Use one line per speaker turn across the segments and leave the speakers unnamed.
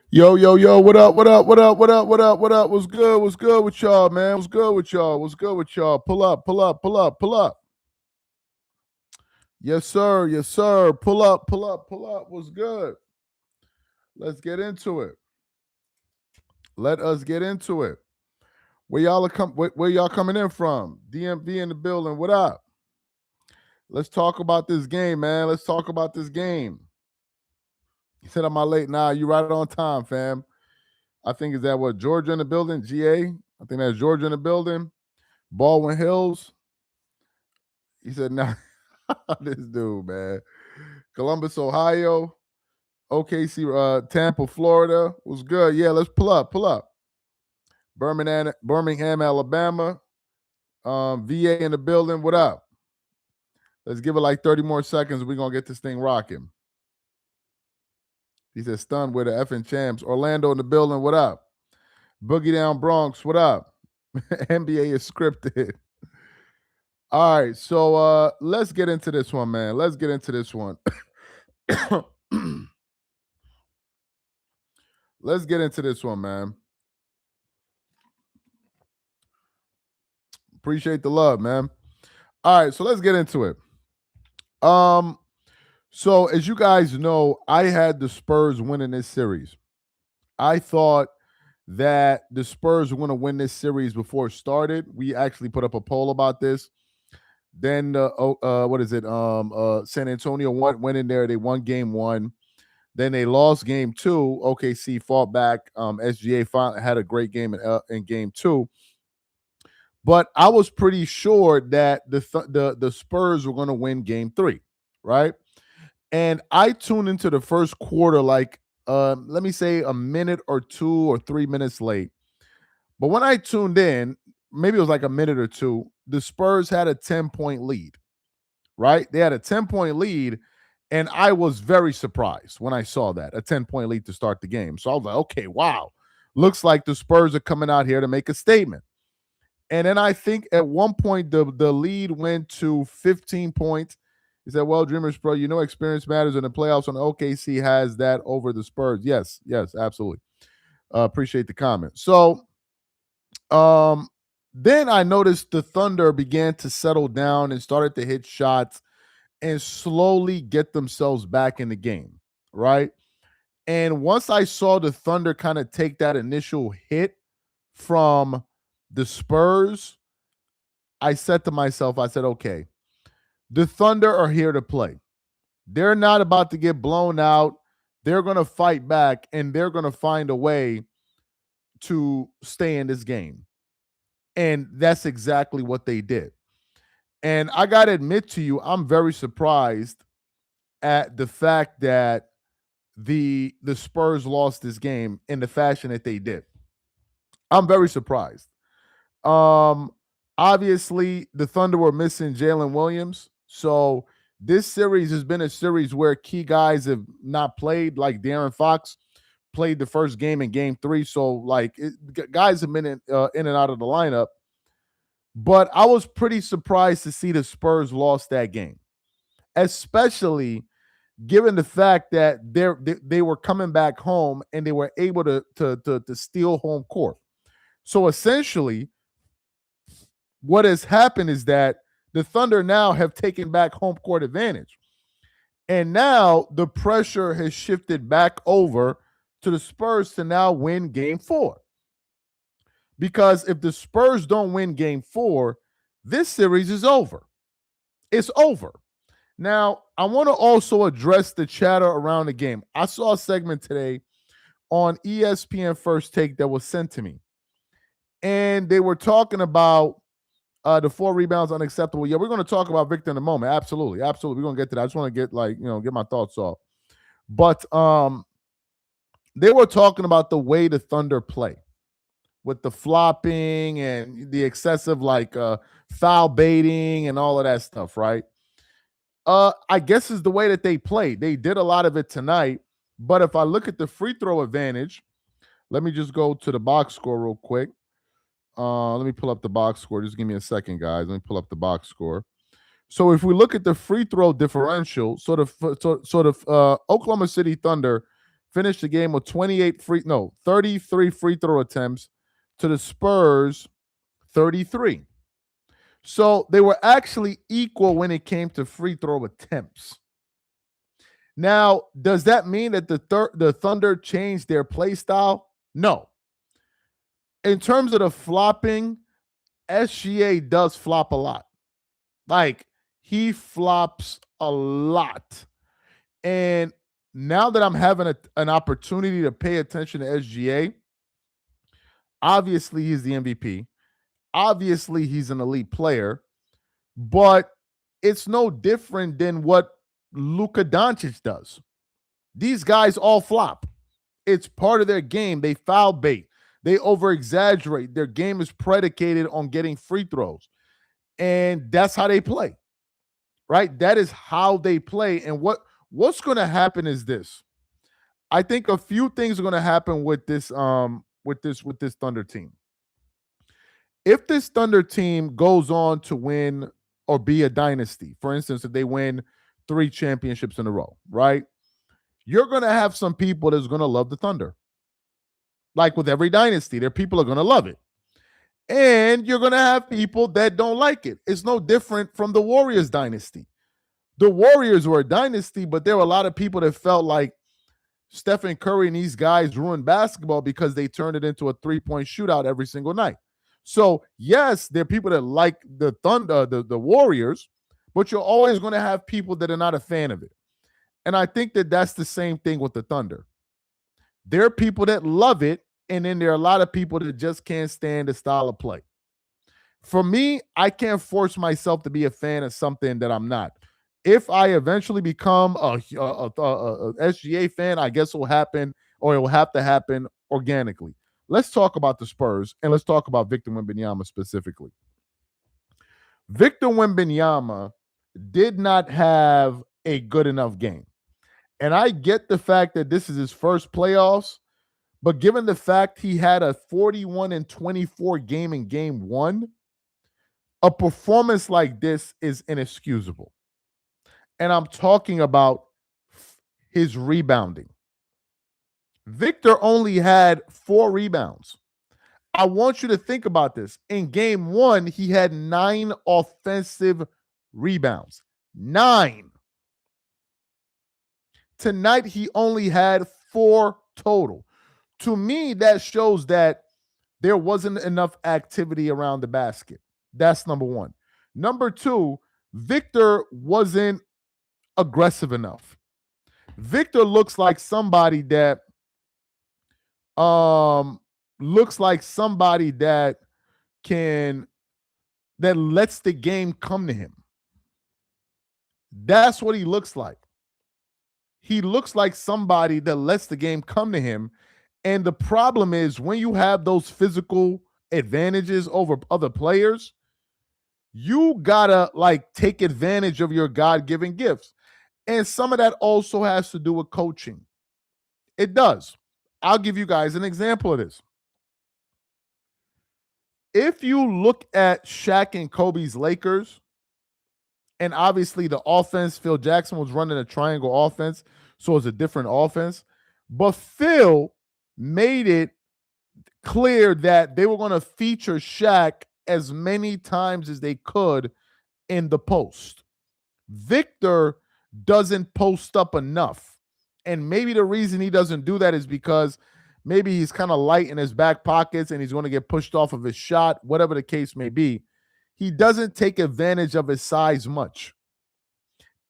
Yo, yo, yo, what up, what up, what up, what up, what up, what up? What's good with y'all, man? What's good with y'all? What's good with y'all? Pull up, pull up, pull up, pull up. Yes, sir. Yes, sir. Pull up, pull up, pull up. What's good? Let's get into it. Let us get into it. Where y'all coming in from? DMV in the building. What up? Let's talk about this game, man. Let's talk about this game. You said am I late? Nah, you right on time, fam. I think is that what Georgia in the building? GA. I think that's Georgia in the building. Baldwin Hills. He said, "Nah, this dude, man. Columbus, Ohio, OKC, Tampa, Florida was good. Yeah, let's pull up, pull up. Birmingham, Alabama, VA in the building. What up? Let's give it like 30 more seconds. We're gonna get this thing rocking." He said, "Stunned with the effing champs." Orlando in the building. What up? Boogie Down Bronx. What up? NBA is scripted. All right, so let's get into this one, man. Let's get into this one. Let's get into this one, man. Appreciate the love, man. All right, so let's get into it. Um, so as you guys know, I had the Spurs winning this series. I thought that the Spurs were going to win this series before it started. We actually put up a poll about this. Then what is it? San Antonio went in there. They won game one. Then they lost game two. OKC fought back. SGA finally had a great game in game two. But I was pretty sure that the Spurs were going to win game three, right? And I tuned into the first quarter like let me say a minute or 2 or 3 minutes late. But when I tuned in, maybe it was like a minute or two, the Spurs had a 10-point lead, right? They had a 10-point lead, and I was very surprised when I saw that, a 10-point lead to start the game. So I was like, okay, wow. Looks like the Spurs are coming out here to make a statement. And then I think at one point the lead went to 15 points. He said, "Well, Dreamers Pro, you know experience matters in the playoffs, and OKC has that over the Spurs." Yes, yes, absolutely. Appreciate the comment. So um, then I noticed the Thunder began to settle down and started to hit shots and slowly get themselves back in the game, right? And once I saw the Thunder kind of take that initial hit from the Spurs, I said to myself, I said, okay, the Thunder are here to play. They're not about to get blown out. They're going to fight back and they're going to find a way to stay in this game. And that's exactly what they did. And I got to admit to you, I'm very surprised at the fact that the Spurs lost this game in the fashion that they did. I'm very surprised. Um, Obviously, the Thunder were missing Jalen Williams. So this series has been a series where key guys have not played, like De'Aaron Fox played the first game in game three. So, guys have been in and out of the lineup. But I was pretty surprised to see the Spurs lost that game, especially given the fact that they were coming back home and they were able to steal home court. So essentially, what has happened is that the Thunder now have taken back home court advantage. And now the pressure has shifted back over to the Spurs to now win game four. Because if the Spurs don't win game four, this series is over. It's over. Now, I want to also address the chatter around the game. I saw a segment today on ESPN First Take that was sent to me. And they were talking about the 4 rebounds unacceptable. Yeah, we're going to talk about Victor in a moment. Absolutely. Absolutely. We're going to get to that. I just want to get my thoughts off. But they were talking about the way the Thunder play with the flopping and the excessive foul baiting and all of that stuff, right? I guess is the way that they play. They did a lot of it tonight. But if I look at the free throw advantage, let me just go to the box score real quick. Let me pull up the box score. Just give me a second, guys. Let me pull up the box score. So if we look at the free throw differential, Oklahoma City Thunder finished the game with 33 free throw attempts to the Spurs 33. So they were actually equal when it came to free throw attempts. Now, does that mean that the Thunder changed their play style? No. In terms of the flopping, SGA does flop a lot. Like, he flops a lot. And now that I'm having an opportunity to pay attention to SGA, obviously he's the MVP. Obviously he's an elite player. But it's no different than what Luka Doncic does. These guys all flop. It's part of their game. They foul bait. They over-exaggerate. Their game is predicated on getting free throws. And that's how they play, right? That is how they play. And what's going to happen is this. I think a few things are going to happen with this Thunder team. If this Thunder team goes on to win or be a dynasty, for instance, if they win 3 championships in a row, right? You're going to have some people that's going to love the Thunder. Like with every dynasty, there people are going to love it. And you're going to have people that don't like it. It's no different from the Warriors dynasty. The Warriors were a dynasty, but there were a lot of people that felt like Stephen Curry and these guys ruined basketball because they turned it into a 3-point shootout every single night. So, yes, there are people that like the Thunder, the Warriors, but you're always going to have people that are not a fan of it. And I think that that's the same thing with the Thunder. There are people that love it, and then there are a lot of people that just can't stand the style of play. For me, I can't force myself to be a fan of something that I'm not. If I eventually become a SGA fan, I guess it will happen, or it will have to happen organically. Let's talk about the Spurs, and let's talk about Victor Wembanyama specifically. Victor Wembanyama did not have a good enough game. And I get the fact that this is his first playoffs, but given the fact he had a 41-24 game in game 1, a performance like this is inexcusable. And I'm talking about his rebounding. Victor only had 4 rebounds. I want you to think about this. In game 1, he had 9 offensive rebounds. 9. Tonight, he only had 4 total. To me, that shows that there wasn't enough activity around the basket. That's number 1. Number 2, Victor wasn't aggressive enough. Victor looks like somebody that lets the game come to him. That's what he looks like. He looks like somebody that lets the game come to him. And the problem is when you have those physical advantages over other players, you gotta take advantage of your God-given gifts. And some of that also has to do with coaching. It does. I'll give you guys an example of this. If you look at Shaq and Kobe's Lakers, and obviously the offense, Phil Jackson was running a triangle offense, so it's a different offense. But Phil made it clear that they were going to feature Shaq as many times as they could in the post. Victor doesn't post up enough. And maybe the reason he doesn't do that is because maybe he's kind of light in his back pockets and he's going to get pushed off of his shot, whatever the case may be. He doesn't take advantage of his size much.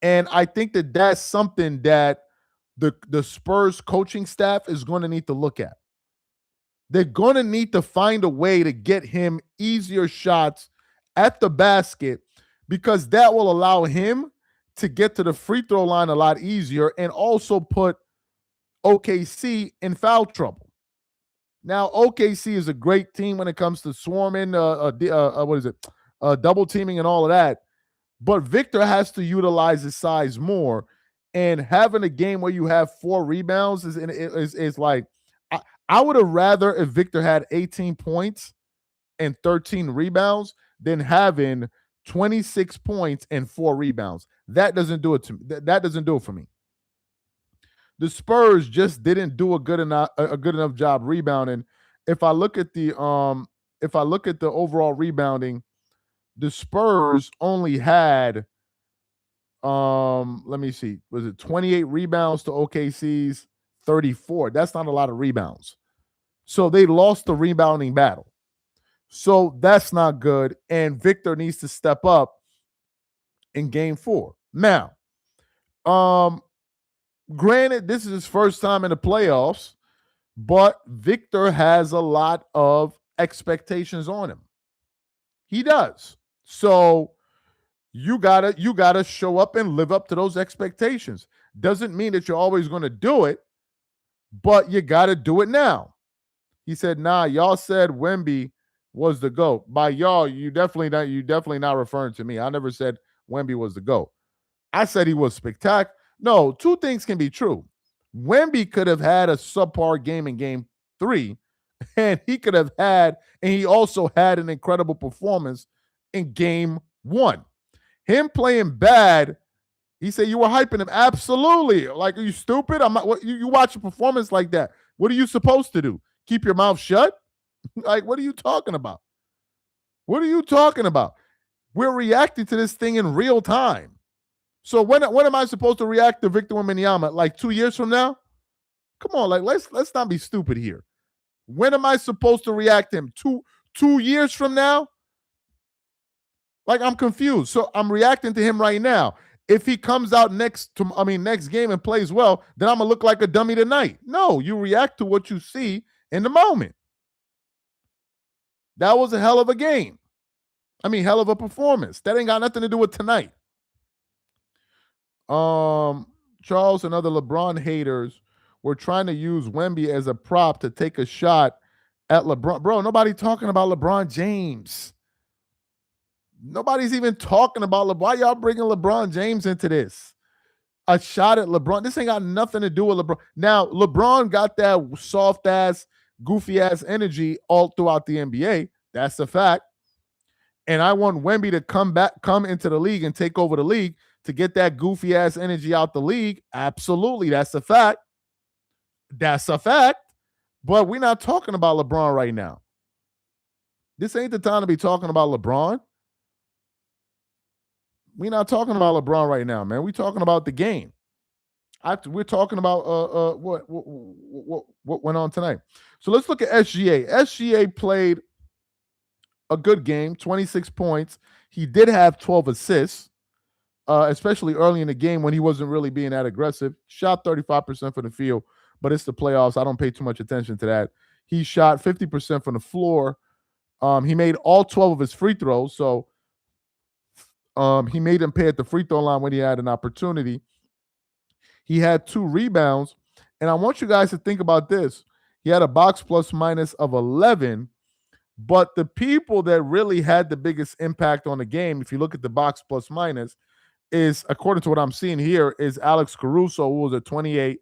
And I think that that's something that the Spurs coaching staff is going to need to look at. They're going to need to find a way to get him easier shots at the basket because that will allow him to get to the free throw line a lot easier and also put OKC in foul trouble. Now, OKC is a great team when it comes to swarming, double teaming and all of that. But Victor has to utilize his size more. And having a game where you have 4 rebounds is like, I would have rather if Victor had 18 points and 13 rebounds than having 26 points and 4 rebounds. That doesn't do it to me. That doesn't do it for me. The Spurs just didn't do a good enough job rebounding. If I look at the overall rebounding, the Spurs only had let me see, was it 28 rebounds to OKC's 34? That's not a lot of rebounds. So they lost the rebounding battle. So that's not good. And Victor needs to step up in game 4. Now, granted, this is his first time in the playoffs, but Victor has a lot of expectations on him. He does. So you gotta show up and live up to those expectations. Doesn't mean that you're always going to do it, but you gotta do it now. He said, "Nah, y'all said Wemby was the GOAT." By y'all, you definitely not referring to me. I never said Wemby was the GOAT. I said he was spectacular. No, two things can be true. Wemby could have had a subpar game in game 3, and he also had an incredible performance in game 1. Him playing bad, he said you were hyping him. Absolutely. Like, are you stupid? I'm not. What, you watch a performance like that. What are you supposed to do? Keep your mouth shut? Like, what are you talking about? What are you talking about? We're reacting to this thing in real time. So when am I supposed to react to Victor Wembanyama? Like 2 years from now? Come on, like let's not be stupid here. When am I supposed to react to him? Two years from now? Like, I'm confused. So I'm reacting to him right now. If he comes out next game and plays well, then I'm gonna look like a dummy tonight. No, you react to what you see in the moment. That was a hell of a game. Hell of a performance. That ain't got nothing to do with tonight. Charles and other LeBron haters were trying to use Wemby as a prop to take a shot at LeBron. Bro, nobody talking about LeBron James. Nobody's even talking about LeBron. Why y'all bringing LeBron James into this? A shot at LeBron. This ain't got nothing to do with LeBron. Now, LeBron got that soft-ass, goofy-ass energy all throughout the NBA. That's a fact. And I want Wemby to come into the league and take over the league to get that goofy-ass energy out the league. Absolutely. That's a fact. That's a fact. But we're not talking about LeBron right now. This ain't the time to be talking about LeBron. We're not talking about LeBron right now, man. We're talking about the game. We're talking about what went on tonight. So let's look at SGA. SGA played a good game, 26 points. He did have 12 assists, especially early in the game when he wasn't really being that aggressive. Shot 35% from the field, but it's the playoffs. I don't pay too much attention to that. He shot 50% from the floor. He made all 12 of his free throws, so he made them pay at the free throw line when he had an opportunity. He had 2 rebounds, and I want you guys to think about this. He had a box plus minus of 11, but the people that really had the biggest impact on the game, if you look at the box plus minus, is, according to what I'm seeing here, is Alex Caruso, who was at 28,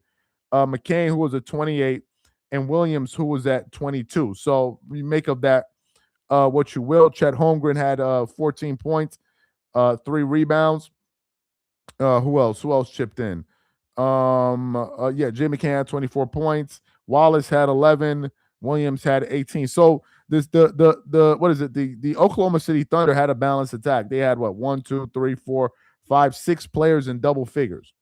McCain, who was at 28, and Williams, who was at 22. So you make of that what you will. Chet Holmgren had 14 points. 3 rebounds. Who else chipped in? Jay McCann had 24 points. Wallace had 11. Williams had 18. So this the Oklahoma City Thunder had a balanced attack. They had 1, 2, 3, 4, 5, 6 players in double figures.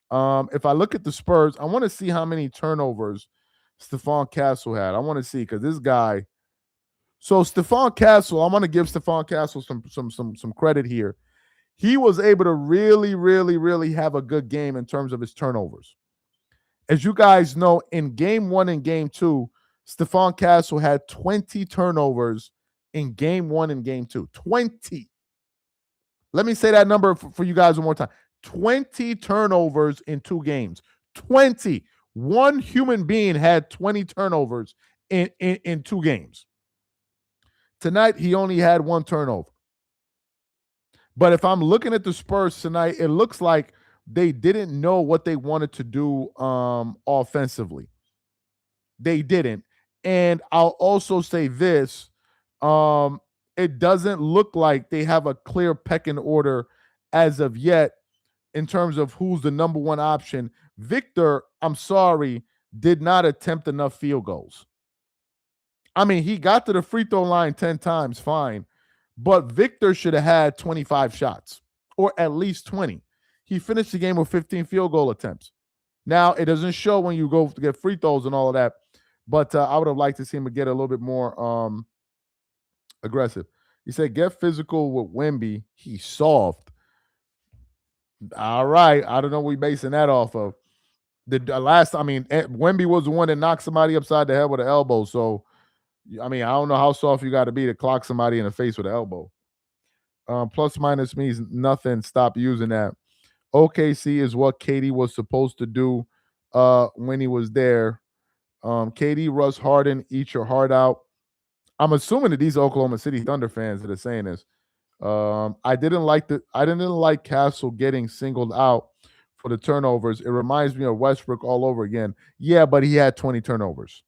If I look at the Spurs, I want to see how many turnovers Stephon Castle had. I want to see, because this guy. So Stephon Castle, I want to give Stephon Castle some credit here. He was able to really, really, really have a good game in terms of his turnovers. As you guys know, in game 1 and game 2, Stephon Castle had 20 turnovers in game 1 and game 2. 20. Let me say that number for you guys one more time. 20 turnovers in 2 games. 20. One human being had 20 turnovers in 2 games. Tonight, he only had 1 turnover. But if I'm looking at the Spurs tonight, it looks like they didn't know what they wanted to do offensively. They didn't. And I'll also say this. It doesn't look like they have a clear pecking order as of yet in terms of who's the number 1 option. Victor, I'm sorry, did not attempt enough field goals. I mean, he got to the free throw line 10 times, fine. But Victor should have had 25 shots or at least 20. He finished the game with 15 field goal attempts. Now, it doesn't show when you go to get free throws and all of that, but I would have liked to see him get a little bit more aggressive. He said, get physical with Wemby. He's soft. All right. I don't know what we're basing that off of. Wemby was the one that knocked somebody upside the head with an elbow. So, I mean, I don't know how soft you got to be to clock somebody in the face with an elbow. Plus minus means nothing. Stop using that. OKC is what KD was supposed to do when he was there. KD, Russ, Harden, eat your heart out. I'm assuming that these Oklahoma City Thunder fans that are saying this. I didn't like Castle getting singled out for the turnovers. It reminds me of Westbrook all over again. Yeah, but he had 20 turnovers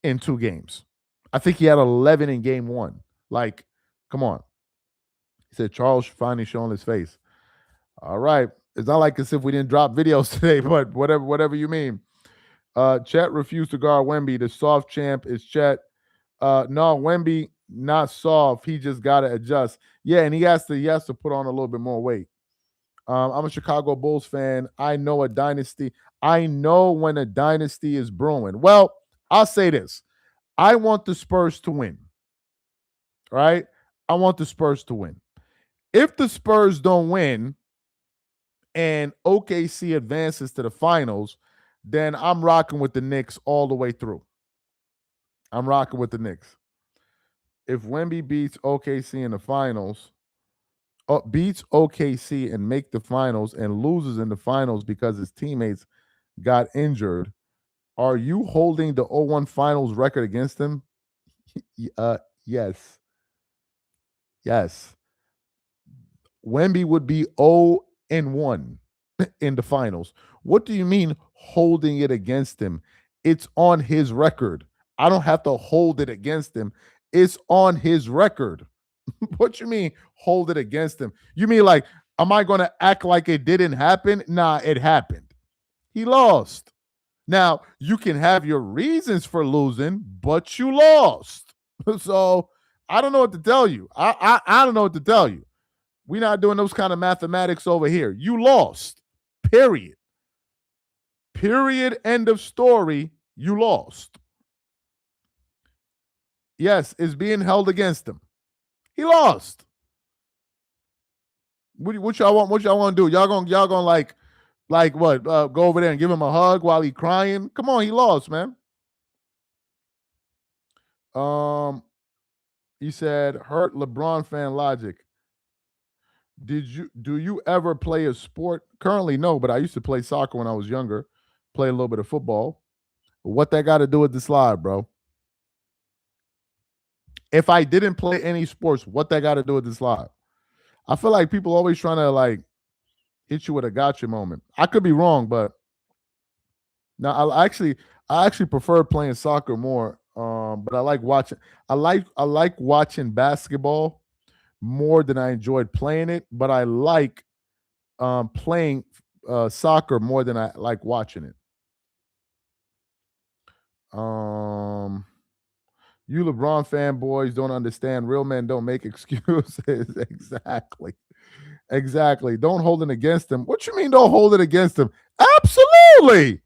in 2 games. I think he had 11 in game 1. Like, come on. He said Charles finally showing his face. All right. It's not like as if we didn't drop videos today, but whatever you mean. Chet refused to guard Wemby. The soft champ is Chet. No, Wemby not soft. He just got to adjust. Yeah, and he has to put on a little bit more weight. I'm a Chicago Bulls fan. I know when a dynasty is brewing. Well, I'll say this. I want the Spurs to win. Right? I want the Spurs to win. If the Spurs don't win and OKC advances to the finals, then I'm rocking with the Knicks all the way through. I'm rocking with the Knicks. If Wemby beats OKC in the finals, beats OKC and make the finals and loses in the finals because his teammates got injured, are you holding the 0-1 finals record against him? Yes. Yes. Wemby would be 0-1 in the finals. What do you mean holding it against him? It's on his record. I don't have to hold it against him. It's on his record. What you mean hold it against him? You mean like, am I going to act like it didn't happen? Nah, it happened. He lost. Now, you can have your reasons for losing, but you lost. So I don't know what to tell you. I don't know what to tell you. We're not doing those kind of mathematics over here. You lost. Period. Period. End of story. You lost. Yes, it's being held against him. He lost. What y'all want? What y'all want to do? Y'all gonna like what? Go over there and give him a hug while he crying? Come on, he lost, man. He said, hurt LeBron fan logic. Do you ever play a sport? Currently, no, but I used to play soccer when I was younger. Play a little bit of football. What that got to do with the slide, bro? If I didn't play any sports, what that got to do with the slide? I feel like people always trying to like hit you with a gotcha moment. I could be wrong, but now I actually prefer playing soccer more. But I like watching. I like watching basketball more than I enjoyed playing it. But I like playing soccer more than I like watching it. You LeBron fanboys don't understand. Real men don't make excuses. Exactly. Don't hold it against him. What you mean don't hold it against him? Absolutely.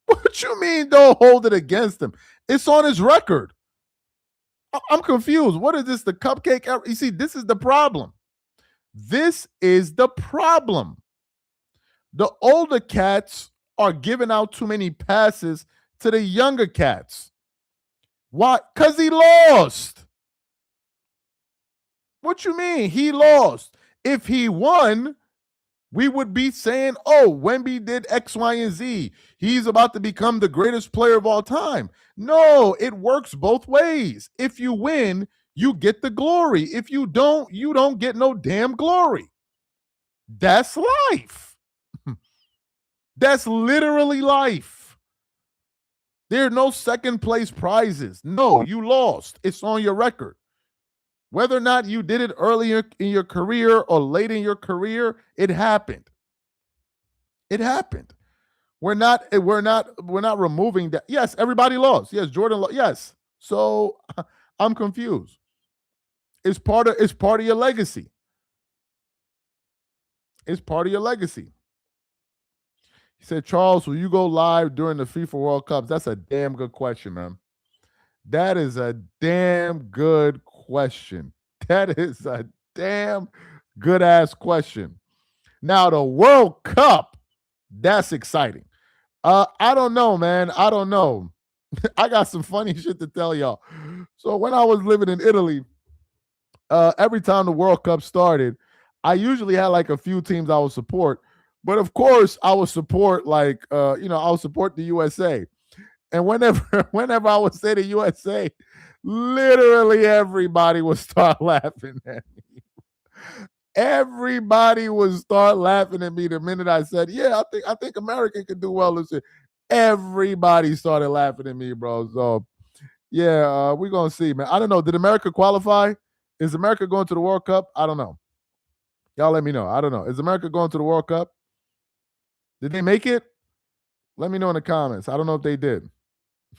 What you mean don't hold it against him? It's on his record. I'm confused. What is this, the cupcake? You see, this is the problem. This is the problem. The older cats are giving out too many passes to the younger cats. Why? Because he lost. What you mean? He lost. If he won, we would be saying, oh, Wemby did X, Y, and Z. He's about to become the greatest player of all time. No, it works both ways. If you win, you get the glory. If you don't get no damn glory. That's life. That's literally life. There are no second place prizes. No, you lost. It's on your record. Whether or not you did it earlier in your career or late in your career, it happened. It happened. We're not removing that. Yes, everybody lost. Yes, Jordan lost. Yes. So I'm confused. It's part of your legacy. It's part of your legacy. He said, Charles, will you go live during the FIFA World Cups? That's a damn good question, man. That is a damn good question. That is a damn good ass question. Now, the World Cup, that's exciting. I don't know, man. I don't know. I got some funny shit to tell y'all. So when I was living in Italy, every time the World Cup started, I usually had like a few teams I would support. But of course, I would support I would support the USA. And whenever whenever I would say the USA, literally everybody would start laughing at me. Everybody would start laughing at me the minute I said, "Yeah, I think America could do well this year." Everybody started laughing at me, bro. So yeah, we're gonna see, man. I don't know. Did America qualify? Is America going to the World Cup? I don't know. Y'all let me know. I don't know. Is America going to the World Cup? Did they make it? Let me know in the comments. I don't know if they did.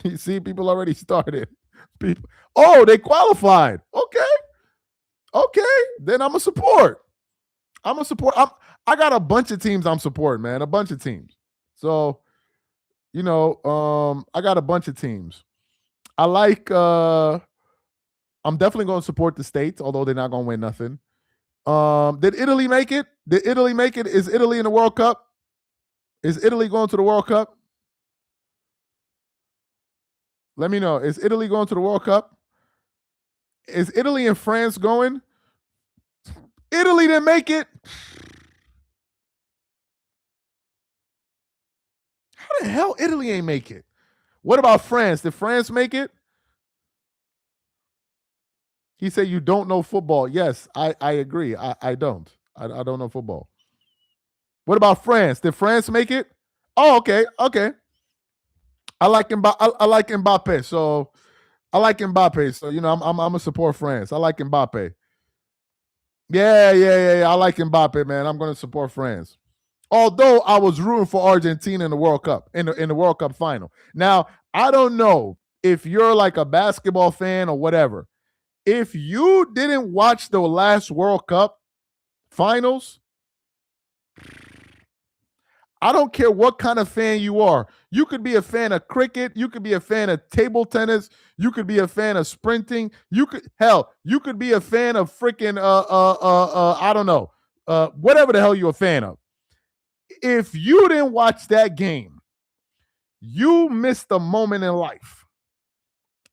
You see, people already started. People, oh, they qualified. Okay, okay. Then I'm a support. I'm a support. I got a bunch of teams I'm supporting, man. A bunch of teams. So, I got a bunch of teams. I like I'm definitely going to support the States, although they're not going to win nothing. Did Italy make it? Did Italy make it? Is Italy in the World Cup? Is Italy going to the World Cup? Let me know. Is Italy going to the World Cup? Is Italy and France going? Italy didn't make it. How the hell Italy ain't make it? What about France? Did France make it? He said you don't know football. Yes, I agree. I don't. I don't know football. What about France? Did France make it? Oh, okay, okay. I like Mbappe. I like Mbappe. So I like Mbappe. So I'm gonna support France. I like Mbappe. Yeah. I like Mbappe, man. I'm gonna support France. Although I was rooting for Argentina in the World Cup, in the World Cup final. Now, I don't know if you're like a basketball fan or whatever. If you didn't watch the last World Cup finals, I don't care what kind of fan you are. You could be a fan of cricket. You could be a fan of table tennis. You could be a fan of sprinting. You could be a fan of freaking I don't know, whatever the hell you're a fan of. If you didn't watch that game, you missed a moment in life.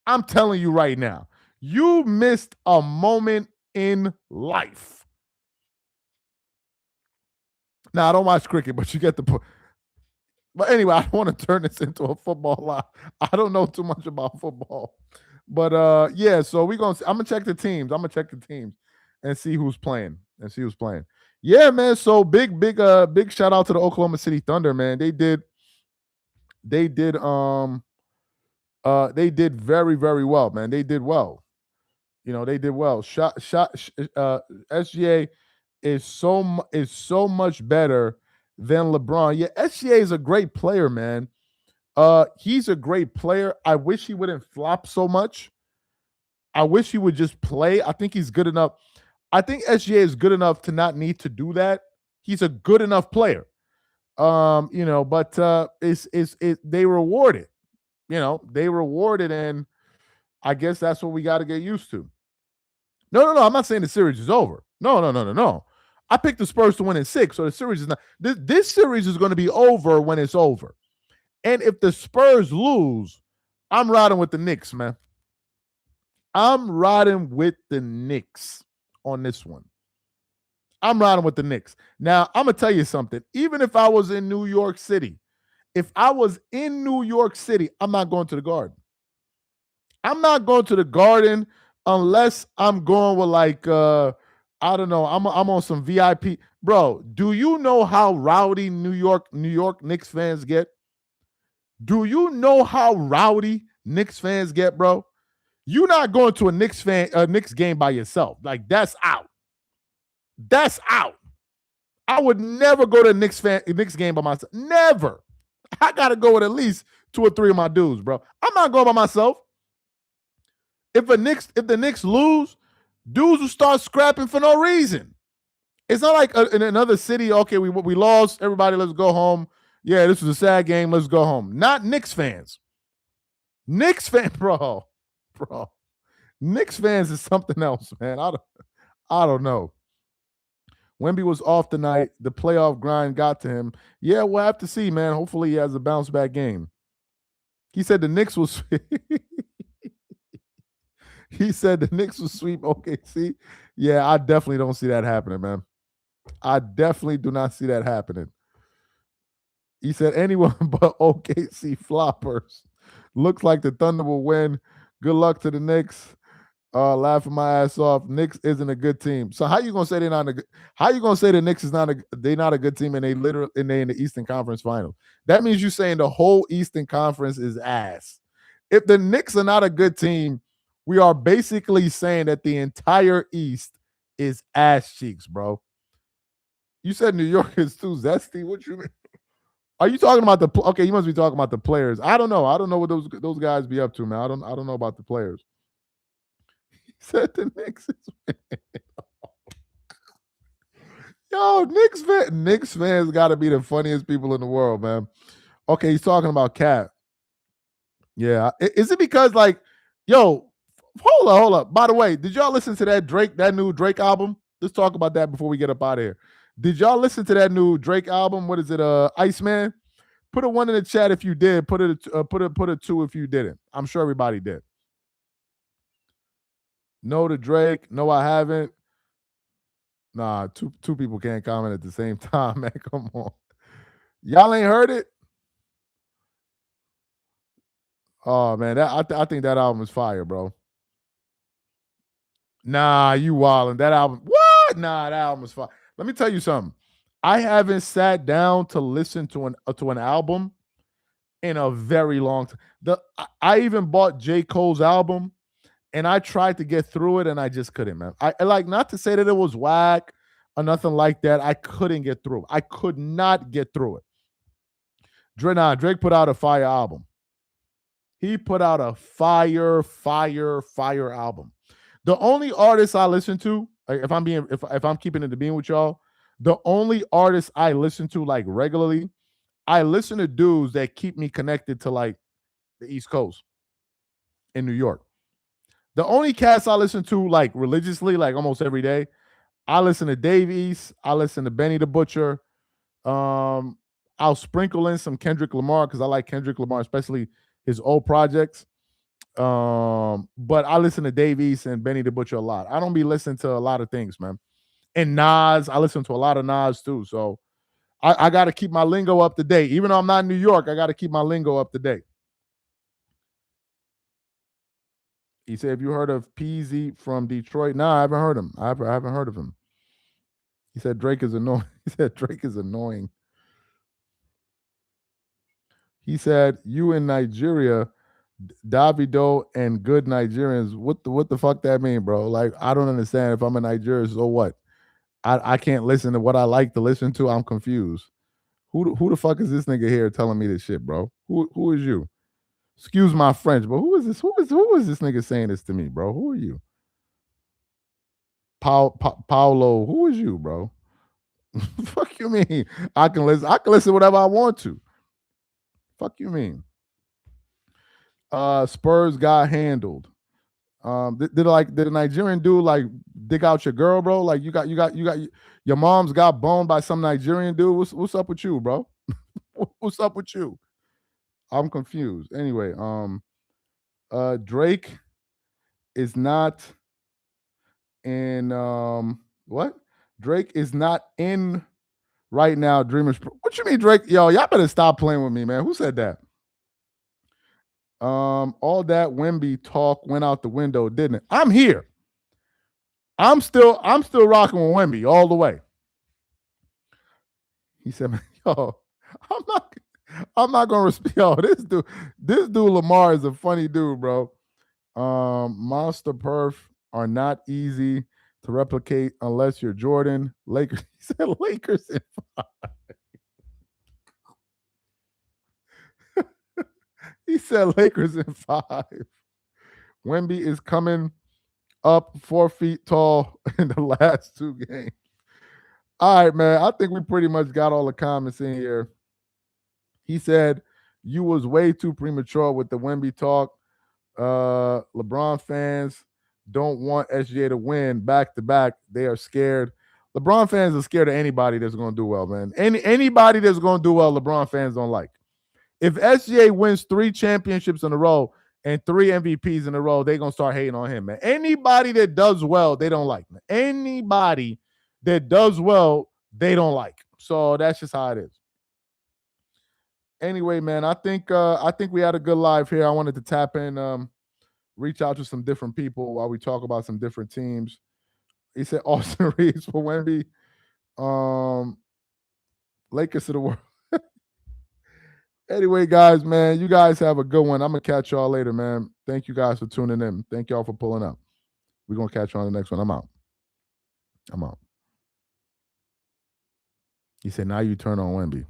I'm telling you right now, you missed a moment in life. Now, I don't watch cricket, but you get the point. But anyway, I don't want to turn this into a football live. I don't know too much about football. But yeah, so I'm gonna check the teams. I'm gonna check the teams and see who's playing. Yeah, man. So big shout out to the Oklahoma City Thunder, man. They did very, very well, man. They did well. They did well. SGA is so much better than LeBron. Yeah, SGA is a great player, man. He's a great player. I wish he wouldn't flop so much. I wish he would just play. I think he's good enough. I think SGA is good enough to not need to do that. He's a good enough player. But they reward it. They reward it, and I guess that's what we got to get used to. No. I'm not saying the series is over. No. I picked the Spurs to win in 6, so the series is not. This series is going to be over when it's over. And if the Spurs lose, I'm riding with the Knicks, man. I'm riding with the Knicks on this one. I'm riding with the Knicks. Now, I'm going to tell you something. Even if I was in New York City, I'm not going to the Garden. I'm not going to the Garden unless I'm going with I don't know. I'm on some VIP. Bro, do you know how rowdy New York Knicks fans get? Do you know how rowdy Knicks fans get, bro? You're not going to a Knicks game by yourself. Like, that's out. That's out. I would never go to a Knicks game by myself. Never. I gotta go with at least 2 or 3 of my dudes, bro. I'm not going by myself. If the Knicks lose, dudes will start scrapping for no reason. It's not like in another city. Okay, we lost. Everybody, let's go home. Yeah, this was a sad game. Let's go home. Not Knicks fans. Knicks fan, bro. Knicks fans is something else, man. I don't know. Wemby was off tonight. The playoff grind got to him. Yeah, we'll have to see, man. Hopefully, he has a bounce back game. He said the Knicks was. He said the Knicks will sweep OKC. Yeah, I definitely don't see that happening, man. I definitely do not see that happening. He said anyone but OKC floppers. Looks like the Thunder will win. Good luck to the Knicks. Laughing my ass off. Knicks isn't a good team. So how you gonna say they're not a good? How you gonna say the Knicks is not a good team and they in the Eastern Conference Finals? That means you saying the whole Eastern Conference is ass. If the Knicks are not a good team, we are basically saying that the entire East is ass cheeks, bro. You said New York is too zesty. What you mean? Are you talking about the? Okay, you must be talking about the players. I don't know. I don't know what those guys be up to, man. I don't know about the players. He said the Knicks is. Yo, Knicks fans got to be the funniest people in the world, man. Okay, he's talking about Cat. Yeah, is it because like, yo, hold up. By the way, did y'all listen to that new Drake album? Let's talk about that before we get up out of here. Did y'all listen to that new Drake album? What is it? Iceman. Put a 1 in the chat if you did. Put a 2 if you didn't. I'm sure everybody did. No to Drake. No, I haven't. Nah, two people can't comment at the same time, man. Come on. Y'all ain't heard it? Oh man, I think that album is fire, bro. Nah, you wildin'. That album. What? Nah, that album is fire. Let me tell you something. I haven't sat down to listen to an album in a very long time. I even bought J. Cole's album and I tried to get through it and I just couldn't, man. I like, not to say that it was whack or nothing like that. I couldn't get through it. I could not get through it. Drake put out a fire album. He put out a fire album. The only artist I listen to, like if I'm keeping it to being with y'all, the only artist I listen to like regularly, I listen to dudes that keep me connected to like the East Coast in New York. The only cast I listen to like religiously, like almost every day, I listen to Dave East, I listen to Benny the Butcher. I'll sprinkle in some Kendrick Lamar because I like Kendrick Lamar, especially his old projects. But I listen to Dave East and Benny the Butcher a lot. I don't be listening to a lot of things, man. And Nas, I listen to a lot of Nas too. So I got to keep my lingo up to date. Even though I'm not in New York, I got to keep my lingo up to date. He said, "Have you heard of Peasy from Detroit?" No, I haven't heard him. I haven't heard of him. He said Drake is annoying. He said Drake is annoying. He said, "You in Nigeria, Davido and good Nigerians." What the fuck that mean, bro? Like, I don't understand. If I'm a Nigerian, so what? I can't listen to what I like to listen to. I'm confused. Who the fuck is this nigga here telling me this shit, bro? Who is you? Excuse my French, but who is this? Who is this nigga saying this to me, bro? Who are you? Paulo, who is you, bro? Fuck you mean? I can listen whatever I want to. Fuck you mean? Spurs got handled. Did a Nigerian dude like dig out your girl, bro? Like you got your mom's got boned by some Nigerian dude. What's up with you, bro? What's up with you? I'm confused. Anyway, Drake is not in what? Drake is not in right now. Dreamers. What you mean, Drake? Yo, y'all better stop playing with me, man. Who said that? All that Wemby talk went out the window, didn't it? I'm here. I'm still rocking with Wemby all the way. He said, "Yo, I'm not gonna respect. Yo, this dude Lamar is a funny dude, bro. Monster perf are not easy to replicate unless you're Jordan. Lakers." He said Lakers in 5. He said Lakers in 5. Wemby is coming up 4 feet tall in the last 2 games. All right, man. I think we pretty much got all the comments in here. He said you was way too premature with the Wemby talk. LeBron fans don't want SGA to win back to back. They are scared. LeBron fans are scared of anybody that's going to do well, man. Anybody that's going to do well, LeBron fans don't like. If SGA wins 3 championships in a row and 3 MVPs in a row, they're going to start hating on him, man. Anybody that does well, they don't like, man. Anybody that does well, they don't like. So that's just how it is. Anyway, man, I think we had a good live here. I wanted to tap in, reach out to some different people while we talk about some different teams. He said Austin Reeves for Wemby. Lakers to the world. Anyway, guys, man, you guys have a good one. I'm going to catch y'all later, man. Thank you guys for tuning in. Thank y'all for pulling up. We're going to catch you on the next one. I'm out. He said, now you turn on Wemby.